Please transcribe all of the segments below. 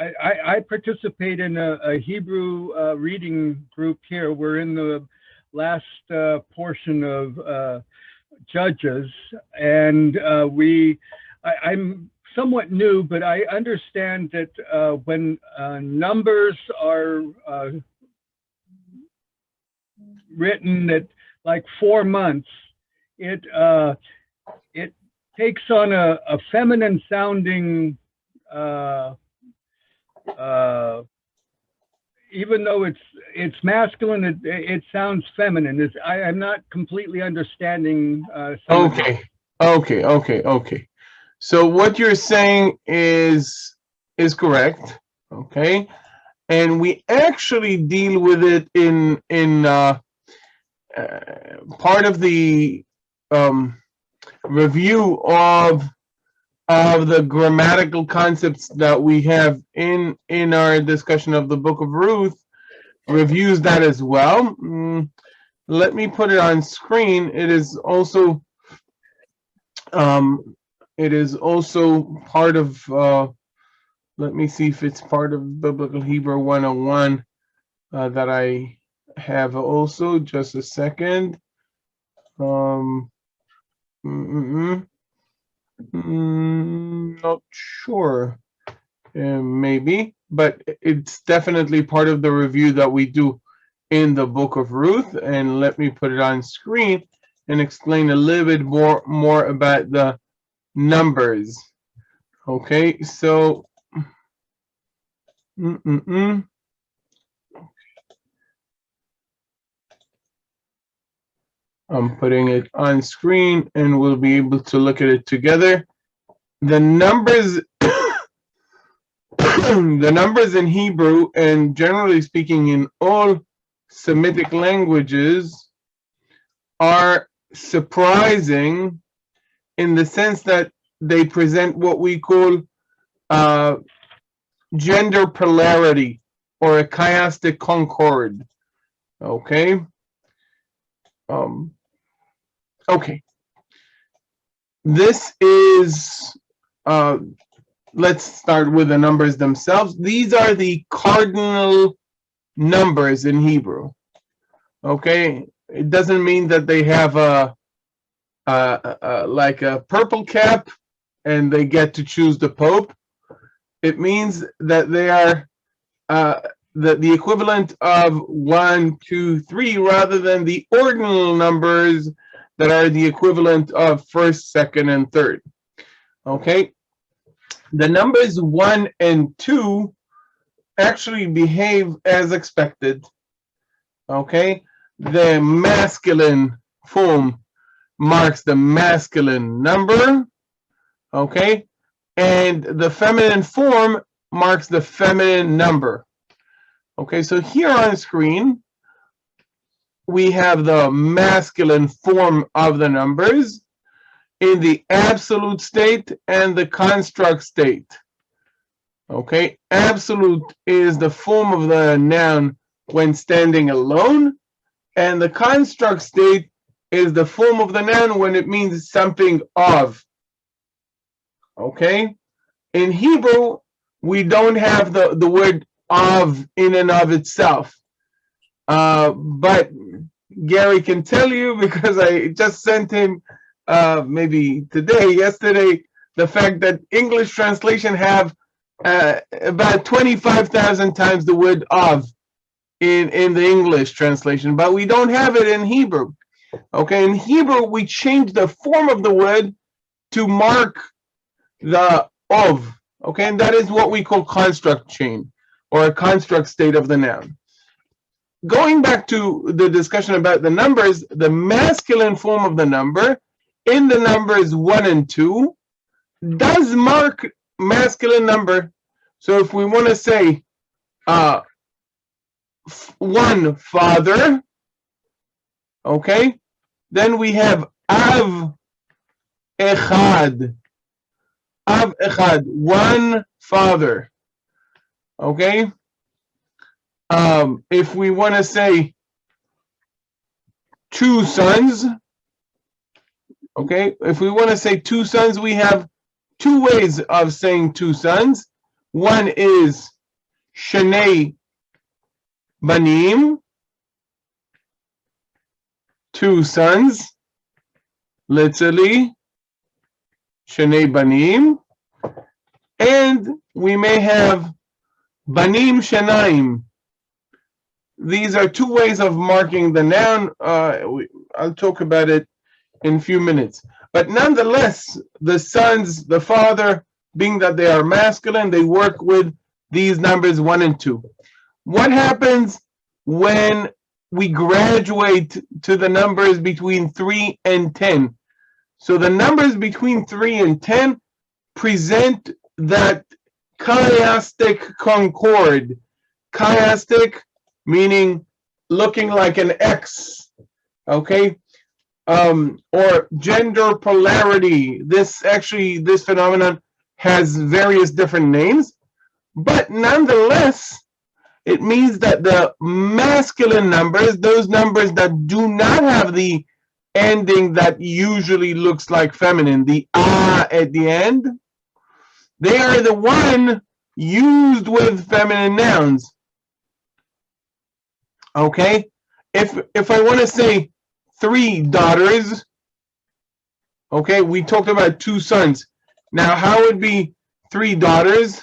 I participate in a Hebrew reading group here. We're in the last portion of Judges, and I'm somewhat new, but I understand that when numbers are written at like 4 months, it takes on a feminine sounding, even though it's masculine, it sounds feminine. I'm not completely understanding. Okay. So what you're saying is correct. Okay, and we actually deal with it in part of the review of the grammatical concepts that we have in our discussion of the Book of Ruth. Reviews that as well. Let me put it on screen. It is also part of let me see if it's part of Biblical Hebrew 101 that I have also. Just a second. Not sure. Maybe, but it's definitely part of the review that we do in the Book of Ruth. And let me put it on screen and explain a little bit more about the numbers. Okay, so I'm putting it on screen and we'll be able to look at it together. The numbers the numbers in Hebrew, and generally speaking in all Semitic languages, are surprising in the sense that they present what we call gender polarity, or a chiastic concord. Okay. Okay. This is let's start with the numbers themselves. These are the cardinal numbers in Hebrew. Okay, it doesn't mean that they have like a purple cap and they get to choose the Pope. It means that they are the equivalent of 1, 2, 3, rather than the ordinal numbers that are the equivalent of first, second, and third. Okay. The numbers 1 and 2 actually behave as expected. Okay, the masculine form marks the masculine number. Okay, and the feminine form marks the feminine number. Okay, so here on screen we have the masculine form of the numbers in the absolute state and the construct state. Okay, absolute is the form of the noun when standing alone, and the construct state is the form of the noun when it means something of. Okay, in Hebrew we don't have the word of in and of itself, but Gary can tell you, because I just sent him maybe yesterday, the fact that English translation have about 25,000 times the word of in the English translation, but we don't have it in Hebrew. Okay, in Hebrew we change the form of the word to mark the of. Okay, and that is what we call construct chain, or a construct state of the noun. Going back to the discussion about the numbers, the masculine form of the number in the numbers 1 and 2 does mark masculine number. So if we want to say 1 father, okay, then we have av echad, 1 father. Okay, if we want to say 2 sons, okay, if we want to say 2 sons, we have 2 ways of saying 2 sons. One is Shnei Banim, two sons, literally, Shnei Banim, and we may have Banim Shanaim. These are two ways of marking the noun. I'll talk about it in a few minutes. But nonetheless, the sons, the father, being that they are masculine, they work with these numbers 1 and 2. What happens when we graduate to the numbers between 3 and 10? So the numbers between 3 and 10 present that chiastic concord. Chiastic meaning looking like an X, okay? Or gender polarity. This phenomenon has various different names, but nonetheless, it means that the masculine numbers, those numbers that do not have the ending that usually looks like feminine, the ah at the end, they are the one used with feminine nouns. Okay, if I want to say 3 daughters, okay, we talked about 2 sons. Now, how would be 3 daughters?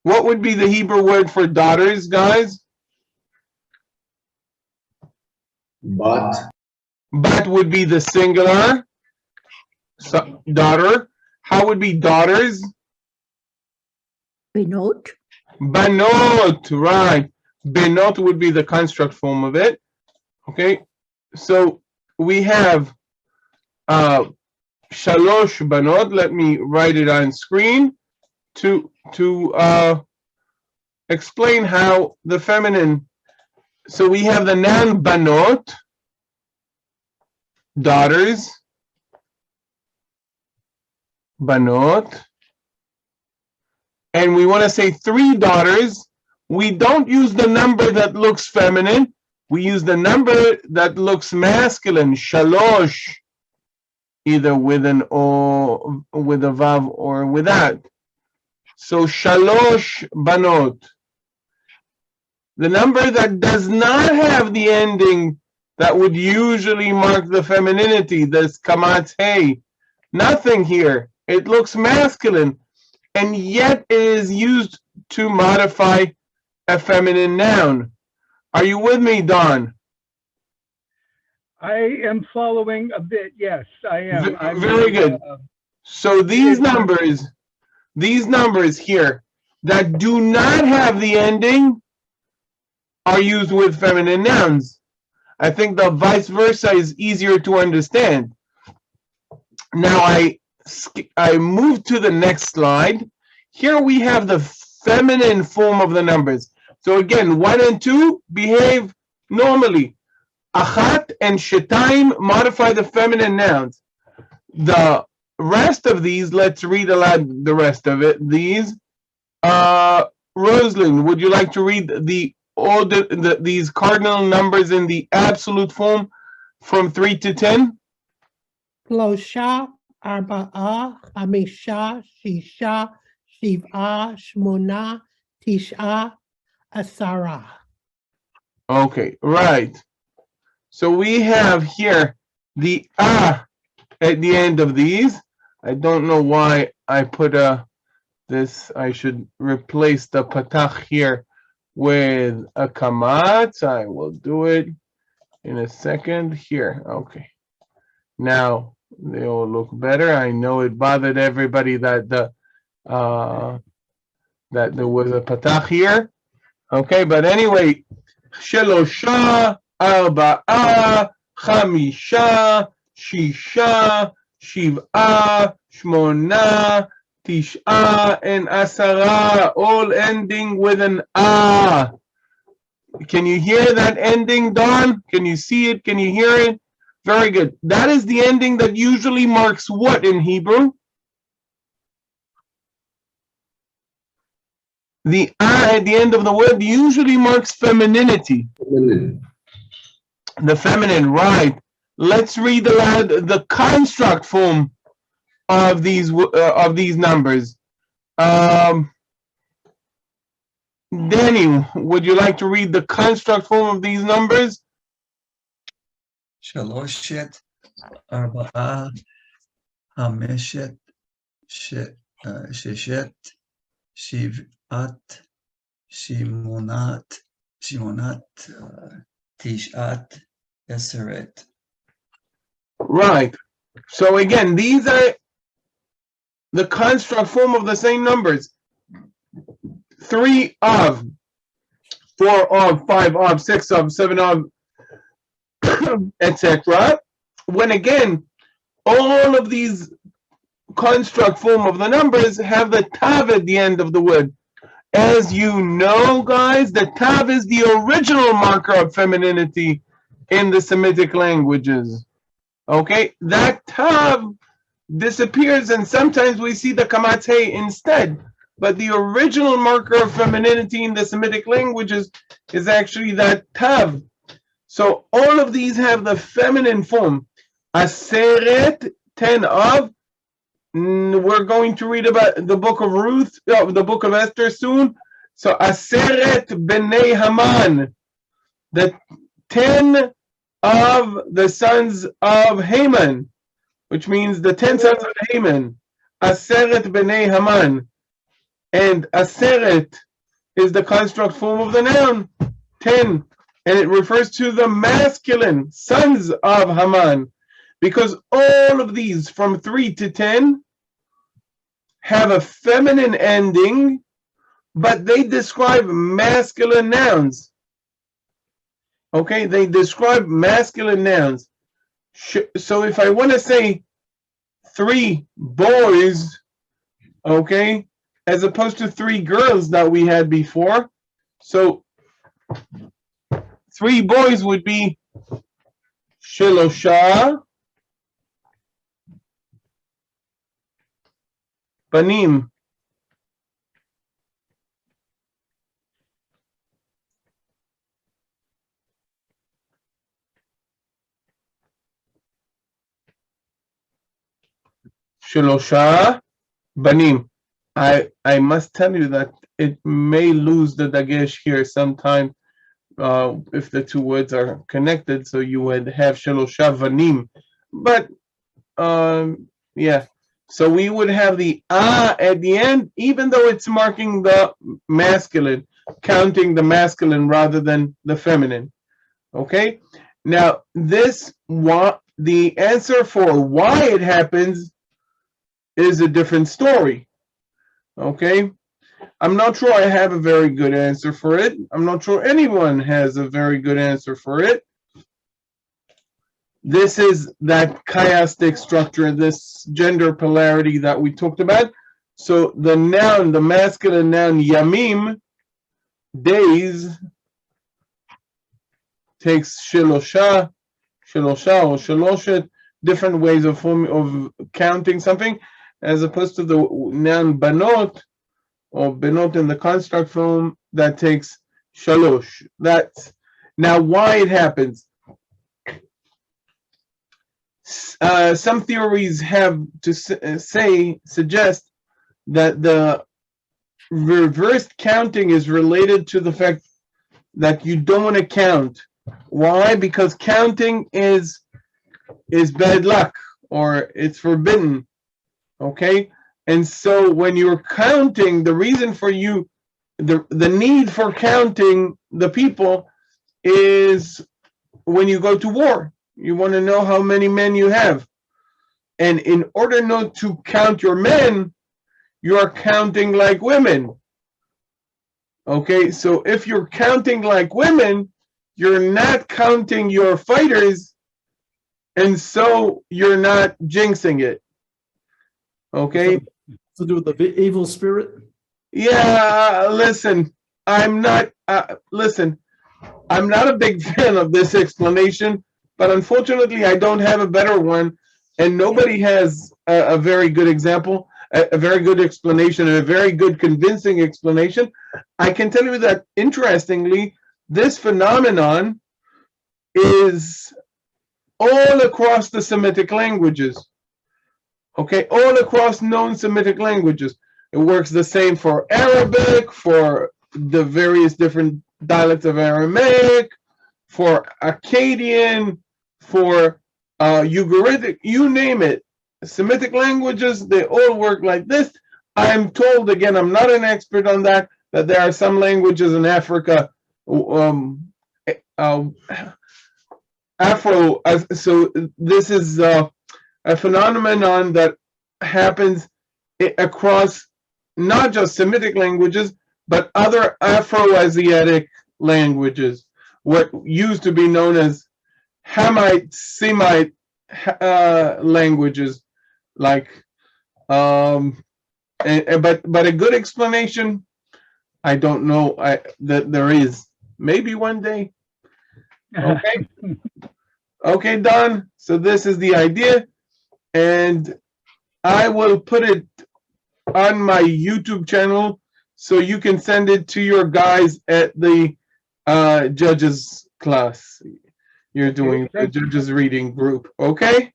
What would be the Hebrew word for daughters, guys? Bat. Bat would be the singular. So, daughter. How would be daughters? Benot. Banot, right. Benot would be the construct form of it. Okay, so we have shalosh banot. Let me write it on screen to explain how the feminine. So we have the noun banot, daughters, banot, and we want to say 3 daughters. We don't use the number that looks feminine. We use the number that looks masculine, shalosh, either with an o, with a vav, or without. So shalosh banot. The number that does not have the ending that would usually mark the femininity, this kamat hey, nothing here. It looks masculine, and yet it is used to modify a feminine noun. Are you with me, Don? I am following a bit. Yes, I am. Very good. So these numbers here that do not have the ending are used with feminine nouns. I think the vice versa is easier to understand. Now I move to the next slide. Here we have the feminine form of the numbers. So again, 1 and 2 behave normally. Achat and shetayim modify the feminine nouns. The rest of these, let's read aloud the rest of it. These, Rosalind, would you like to read these cardinal numbers in the absolute form from 3 to 10? Plosha, Arba'a, Hamisha, Shisha, Shiv'a, Shmona, Tisha, Asara. Okay, right. So we have here the ah at the end of these. I don't know why I put this. I should replace the patach here with a kamat. I will do it in a second here. Okay. Now they all look better. I know it bothered everybody that that there was a patach here. Okay, but anyway, Shelosha, Arba'a, Chamisha, Shisha, Shiv'a, Shmona, Tisha, and Asara, all ending with an ah. Can you hear that ending, Don? Can you see it? Can you hear it? Very good. That is the ending that usually marks what in Hebrew? The ah at the end of the word usually marks femininity. Feminine. The feminine, right. Let's read aloud the construct form of these numbers. Danny, would you like to read the construct form of these numbers? שלושת, ארבעה, חמשת, ששת, שבעת, שמונת, תשעת, עשרת. Right. So again, these are the construct form of the same numbers. 3 of, 4 of, 5 of, 6 of, 7 of, etc. When again, all of these construct form of the numbers have the tav at the end of the word. As you know, guys, the tav is the original marker of femininity in the Semitic languages. Okay, that tav disappears, and sometimes we see the kamat hey instead. But the original marker of femininity in the Semitic languages is actually that tav. So all of these have the feminine form. Aseret, 10 of. We're going to read about the book of Ruth, the book of Esther soon. So Aseret b'nei Haman, the 10 of the sons of Haman, which means the 10 sons of Haman. Aseret b'nei Haman. And Aseret is the construct form of the noun, 10. And it refers to the masculine sons of Haman. Because all of these from 3 to 10 have a feminine ending, but they describe masculine nouns. Okay, they describe masculine nouns. So if I want to say 3 boys, okay, as opposed to 3 girls that we had before, so 3 boys would be Shelosha Banim. Shelosha Banim. I must tell you that it may lose the dagesh here sometime if the 2 words are connected, so you would have Shelosha Vanim. But yeah, so we would have the at the end, even though it's marking the masculine, counting the masculine rather than the feminine. Okay, now the answer for why it happens is a different story. Okay, I'm not sure I have a very good answer for it. I'm not sure anyone has a very good answer for it. This is that chiastic structure, this gender polarity that we talked about. So the noun, the masculine noun yamim, days, takes shelosha or sheloshet, different ways of counting something, as opposed to the noun banot, or benot in the construct form, that takes shalosh. That's now why it happens. Some theories have to suggest that the reversed counting is related to the fact that you don't want to count. Why? Because counting is bad luck, or it's forbidden. Okay, and so when you're counting, the reason for the need for counting the people is when you go to war. You want to know how many men you have. And in order not to count your men, you are counting like women. Okay, so if you're counting like women, you're not counting your fighters, and so you're not jinxing it. Okay? To do with the evil spirit? Yeah, listen, I'm not a big fan of this explanation, but unfortunately I don't have a better one, and nobody has a very good example, a very good explanation, and a very good convincing explanation. I can tell you that, interestingly, this phenomenon is all across the Semitic languages. Okay, all across known Semitic languages. It works the same for Arabic, for the various different dialects of Aramaic, for Akkadian, for Ugaritic, you name it. Semitic languages, they all work like this. I'm told, again, I'm not an expert on that there are some languages in Africa, Afro, so this is a phenomenon that happens across not just Semitic languages, but other Afro-Asiatic languages, what used to be known as Hamite, Semite languages, like, but a good explanation, I don't know that there is. Maybe one day. Okay. Okay, Don. So this is the idea, and I will put it on my YouTube channel so you can send it to your guys at the judges class. You're doing the judges reading group. Okay.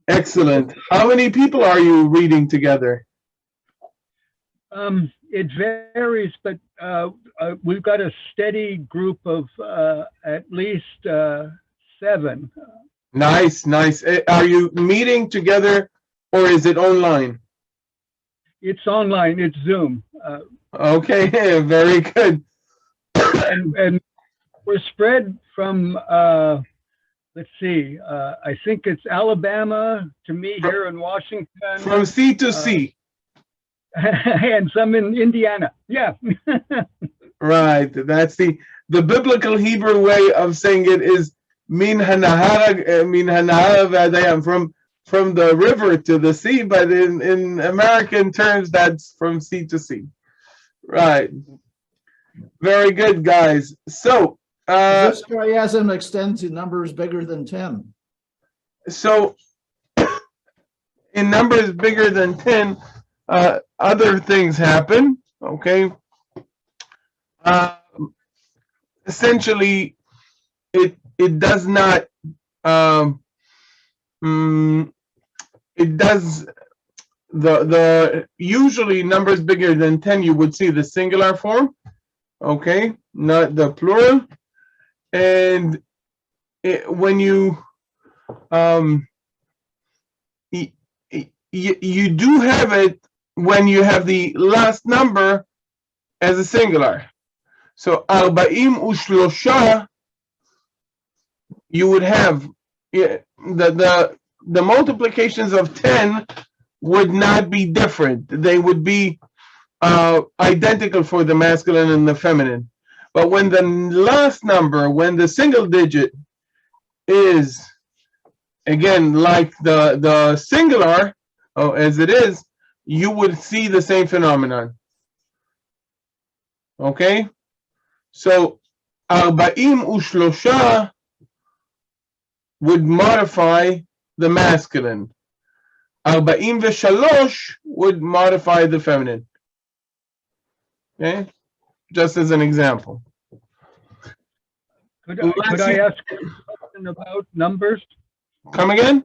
Excellent. How many people are you reading together? It varies, but we've got a steady group of at least 7. Nice, nice. Are you meeting together or is it online? It's online, it's Zoom. Okay, very good. And we're spread from, let's see, I think it's Alabama to me here in Washington. From sea to sea. And some in Indiana. Yeah. Right. That's the biblical Hebrew way of saying it is min hanahar v'adayam, from the river to the sea, but in American terms, that's from sea to sea. Right. Very good, guys. So This chiasm extends to numbers bigger than 10. So in numbers bigger than 10, other things happen. Okay. Essentially, it does not. It does the usually numbers bigger than 10. You would see the singular form. Okay, not the plural. And when you you do have it when you have the last number as a singular. So 43, you would have the multiplications of 10 would not be different. They would be identical for the masculine and the feminine. But when the last number, when the single digit is again like the singular, as it is, you would see the same phenomenon. Okay, so 43 would modify the masculine. 43 would modify the feminine. Okay, just as an example. Could I ask a question about numbers? Come again?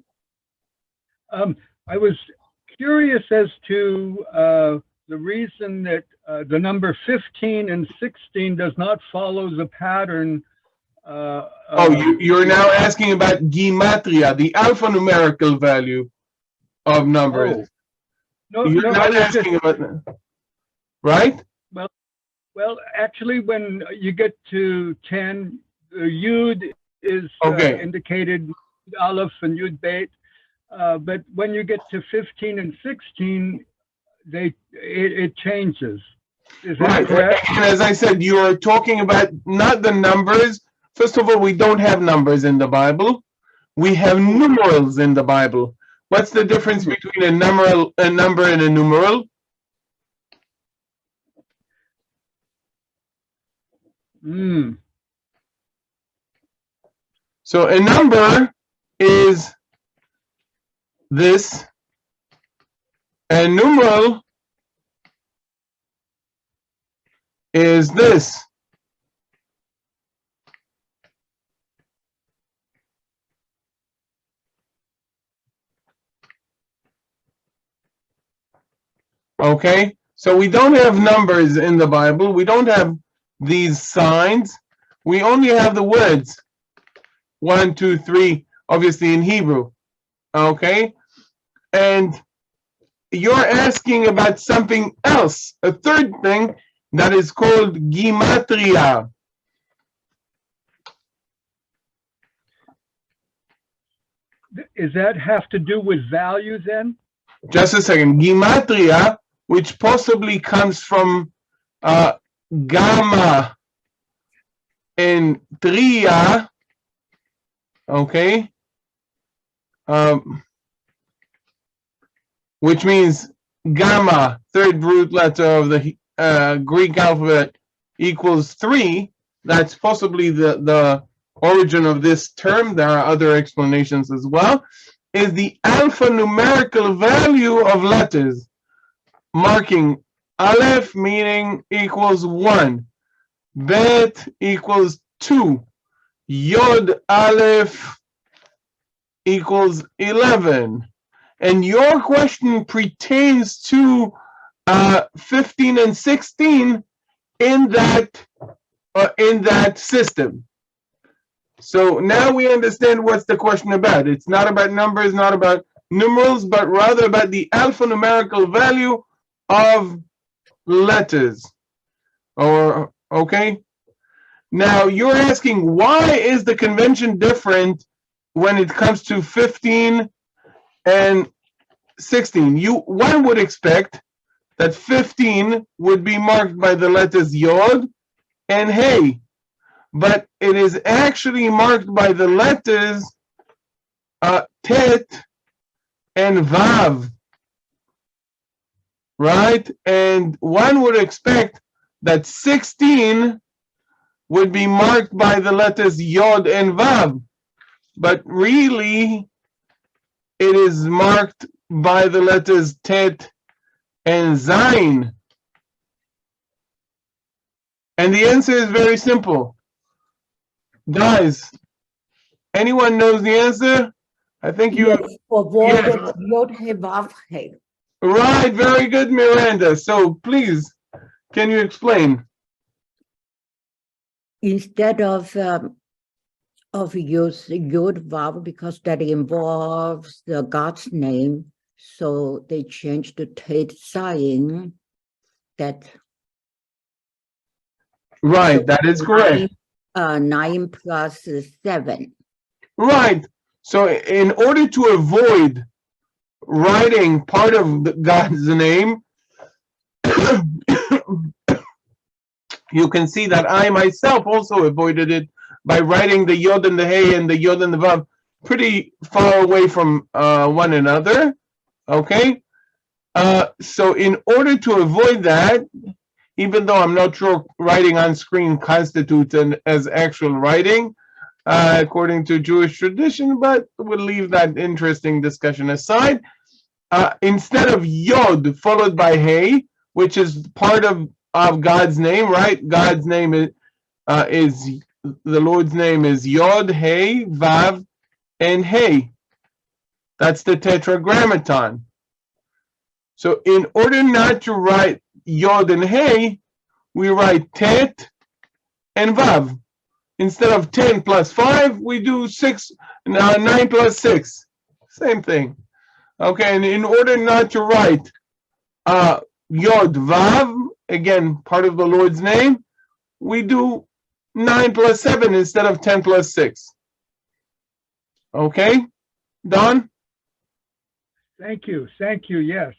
I was curious as to the reason that the number 15 and 16 does not follow the pattern. You're now asking about Gematria, the alphanumerical value of numbers. You're not asking about that, right? Well, actually, when you get to 10, the Yud is indicated Aleph and Yud Beit. But when you get to 15 and 16, it changes. Is that correct? And as I said, you're talking about not the numbers. First of all, we don't have numbers in the Bible. We have numerals in the Bible. What's the difference between a number and a numeral? So a number is this, and numeral is this. Okay, so we don't have numbers in the Bible. We don't have these signs. We only have the words 1, 2, 3, obviously in Hebrew. Okay, and you're asking about something else, a third thing that is called Gematria. Does that have to do with value then? Just a second. Gematria, which possibly comes from gamma and tria, okay, which means gamma, third root letter of the Greek alphabet, equals 3. That's possibly the origin of this term. There are other explanations as well. Is the alphanumerical value of letters, marking Aleph meaning equals 1, Bet equals 2, Yod Aleph equals 11. And your question pertains to 15 and 16 in that system. So now we understand what's the question about. It's not about numbers, not about numerals, but rather about the alphanumerical value of letters. Or okay. Now you're asking, why is the convention different when it comes to 15 and 16? One would expect that 15 would be marked by the letters Yod and Hey, but it is actually marked by the letters Tet and Vav, right? And one would expect that 16 would be marked by the letters Yod and Vav, but really it is marked by the letters Tet and Zayin. And the answer is very simple. Guys, anyone knows the answer? I think you... Yes, for Yes. Yod He Vav He. Right, very good, Miranda. So please, can you explain? Instead of use Yod Vav, because that involves the God's name, so they changed the Tet Zayin. That Right, that is correct. 9 plus 7. Right. So in order to avoid writing part of God's name, you can see that I myself also avoided it by writing the Yod and the Hey and the Yod and the Vav pretty far away from one another. Okay? So in order to avoid that, even though I'm not sure writing on screen constitutes as actual writing, according to Jewish tradition, but we'll leave that interesting discussion aside. Instead of Yod followed by Hey, which is part of God's name, right? God's name is the Lord's name is Yod, Hey, Vav, and Hey. That's the Tetragrammaton. So in order not to write Yod and Hey, we write Tet and Vav. Instead of 10 plus 5, we do 9 plus 6. Same thing. Okay, and in order not to write Yod Vav, again, part of the Lord's name, we do 9 plus 7 instead of 10 plus 6. Okay, Don? Thank you. Yes.